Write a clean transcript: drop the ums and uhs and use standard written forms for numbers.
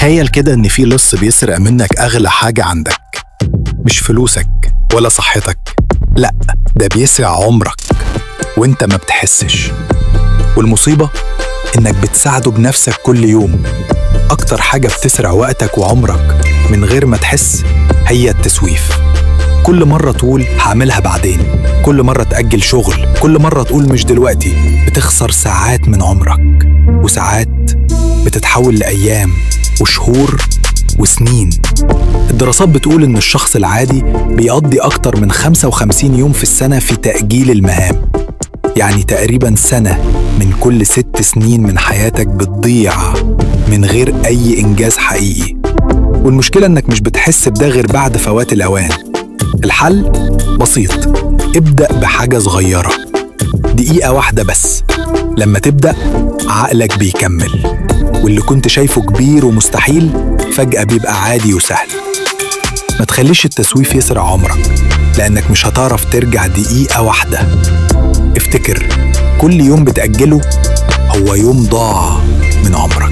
تخيل كده إن في لص بيسرق منك أغلى حاجة عندك، مش فلوسك ولا صحتك، لأ، ده بيسرق عمرك وإنت ما بتحسش. والمصيبة إنك بتساعده بنفسك كل يوم. أكتر حاجة بتسرق وقتك وعمرك من غير ما تحس هي التسويف. كل مرة تقول هعملها بعدين، كل مرة تأجل شغل، كل مرة تقول مش دلوقتي، بتخسر ساعات من عمرك، وساعات بتتحول لأيام وشهور وسنين. الدراسات بتقول إن الشخص العادي بيقضي أكتر من 55 يوم في السنة في تأجيل المهام، يعني تقريباً سنة من كل 6 سنين من حياتك بتضيع من غير أي إنجاز حقيقي. والمشكلة إنك مش بتحس بده غير بعد فوات الأوان. الحل بسيط، ابدأ بحاجة صغيرة، دقيقة واحدة بس. لما تبدأ عقلك بيكمل، واللي كنت شايفه كبير ومستحيل فجأة بيبقى عادي وسهل. ما تخليش التسويف يسرق عمرك، لأنك مش هتعرف ترجع دقيقة واحدة. افتكر، كل يوم بتأجله هو يوم ضاع من عمرك.